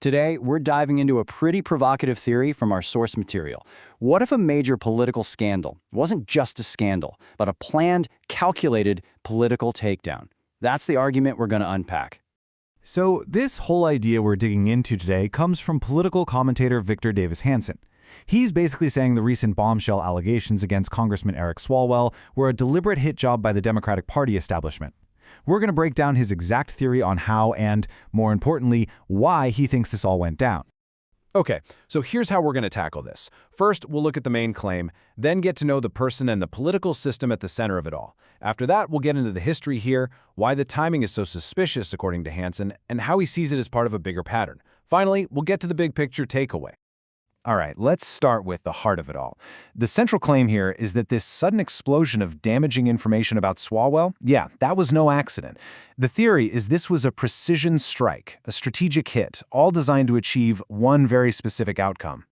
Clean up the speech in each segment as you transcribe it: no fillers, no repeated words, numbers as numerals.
Today, we're diving into a pretty provocative theory from our source material. What if a major political scandal wasn't just a scandal, but a planned, calculated political takedown? That's the argument we're going to unpack. So this whole idea we're digging into today comes from political commentator Victor Davis Hanson. He's basically saying the recent bombshell allegations against Congressman Eric Swalwell were a deliberate hit job by the Democratic Party establishment. We're going to break down his exact theory on how and, more importantly, why he thinks this all went down. Okay, so here's how we're going to tackle this. First, we'll look at the main claim, then get to know the person and the political system at the center of it all. After that, we'll get into the history here, why the timing is so suspicious according to Hanson, and how he sees it as part of a bigger pattern. Finally, we'll get to the big picture takeaway. All right, let's start with the heart of it all. The central claim here is that this sudden explosion of damaging information about Swalwell, that was no accident. The theory is this was a precision strike, a strategic hit, all designed to achieve one very specific outcome.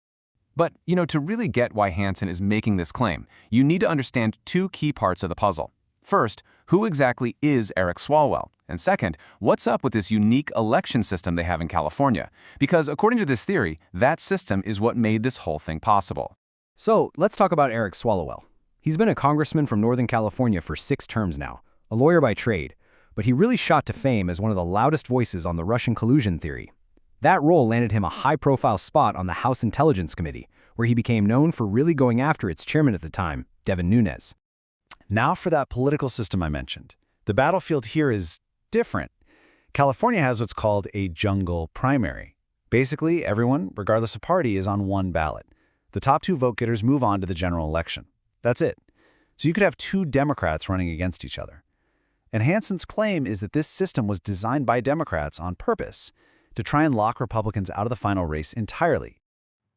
But, to really get why Hanson is making this claim, you need to understand two key parts of the puzzle. First, who exactly is Eric Swalwell? And second, what's up with this unique election system they have in California? Because according to this theory, that system is what made this whole thing possible. So, let's talk about Eric Swalwell. He's been a congressman from Northern California for 6 terms now, a lawyer by trade, but he really shot to fame as one of the loudest voices on the Russian collusion theory. That role landed him a high-profile spot on the House Intelligence Committee, where he became known for really going after its chairman at the time, Devin Nunes. Now for that political system I mentioned. The battlefield here is different. California has what's called a jungle primary. Basically, everyone, regardless of party, is on one ballot. The top 2 vote-getters move on to the general election. That's it. So you could have 2 Democrats running against each other. And Hanson's claim is that this system was designed by Democrats on purpose to try and lock Republicans out of the final race entirely.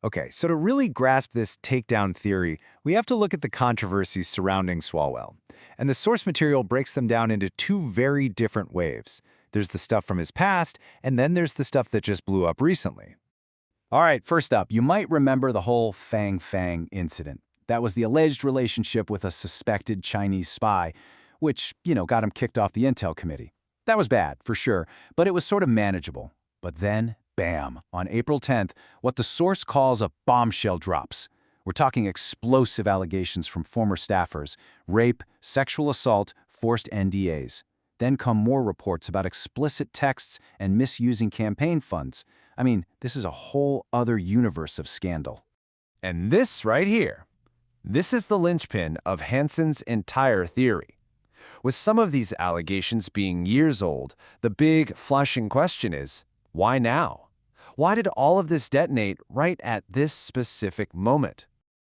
Okay, so to really grasp this takedown theory, we have to look at the controversies surrounding Swalwell. And the source material breaks them down into 2 very different waves. There's the stuff from his past, and then there's the stuff that just blew up recently. All right, first up, you might remember the whole Fang Fang incident. That was the alleged relationship with a suspected Chinese spy, which, got him kicked off the Intel Committee. That was bad, for sure, but it was sort of manageable. But then, bam, on April 10th, what the source calls a bombshell drops. We're talking explosive allegations from former staffers, rape, sexual assault, forced NDAs. Then come more reports about explicit texts and misusing campaign funds. I mean, this is a whole other universe of scandal. And this right here, this is the linchpin of Hanson's entire theory. With some of these allegations being years old, the big, flushing question is, why now? Why did all of this detonate right at this specific moment?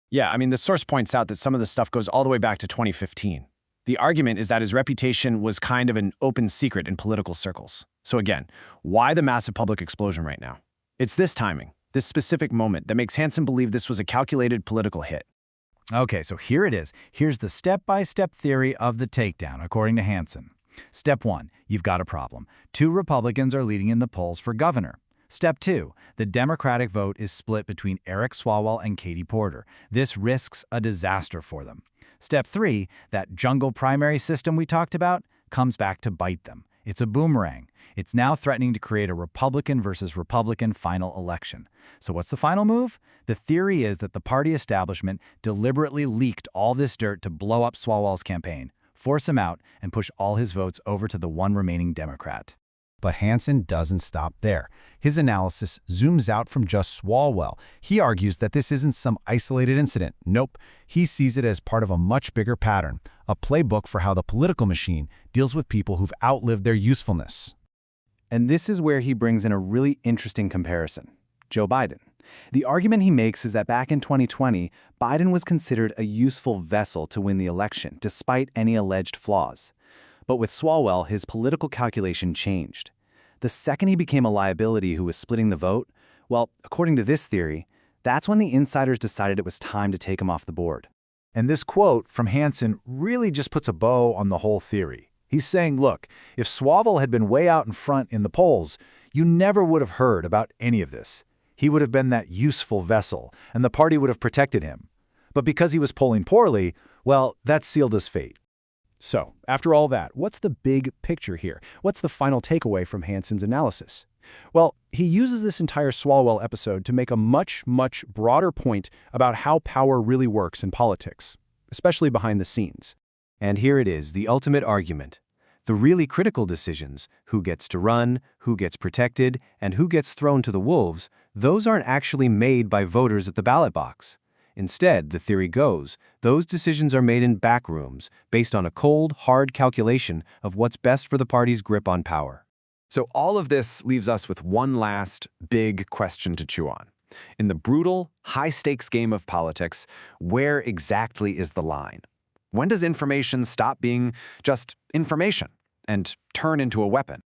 Yeah, the source points out that some of the stuff goes all the way back to 2015. The argument is that his reputation was kind of an open secret in political circles. So again, why the massive public explosion right now? It's this timing, this specific moment, that makes Hanson believe this was a calculated political hit. Okay, so here it is. Here's the step-by-step theory of the takedown, according to Hanson. Step 1, you've got a problem. 2 Republicans are leading in the polls for governor. Step 2, the Democratic vote is split between Eric Swalwell and Katie Porter. This risks a disaster for them. Step 3, that jungle primary system we talked about comes back to bite them. It's a boomerang. It's now threatening to create a Republican versus Republican final election. So what's the final move? The theory is that the party establishment deliberately leaked all this dirt to blow up Swalwell's campaign, force him out, and push all his votes over to the one remaining Democrat. But Hanson doesn't stop there. His analysis zooms out from just Swalwell. He argues that this isn't some isolated incident. Nope. He sees it as part of a much bigger pattern, a playbook for how the political machine deals with people who've outlived their usefulness. And this is where he brings in a really interesting comparison: Joe Biden. The argument he makes is that back in 2020, Biden was considered a useful vessel to win the election, despite any alleged flaws. But with Swalwell, his political calculation changed. The second he became a liability who was splitting the vote, well, according to this theory, that's when the insiders decided it was time to take him off the board. And this quote from Hanson really just puts a bow on the whole theory. He's saying, look, if Swalwell had been way out in front in the polls, you never would have heard about any of this. He would have been that useful vessel, and the party would have protected him. But because he was polling poorly, well, that sealed his fate. So, after all that, what's the big picture here? What's the final takeaway from Hanson's analysis? Well, he uses this entire Swalwell episode to make a much, much broader point about how power really works in politics, especially behind the scenes. And here it is, the ultimate argument. The really critical decisions, who gets to run, who gets protected, and who gets thrown to the wolves, those aren't actually made by voters at the ballot box. Instead, the theory goes, those decisions are made in backrooms, based on a cold, hard calculation of what's best for the party's grip on power. So all of this leaves us with one last big question to chew on. In the brutal, high-stakes game of politics, where exactly is the line? When does information stop being just information and turn into a weapon?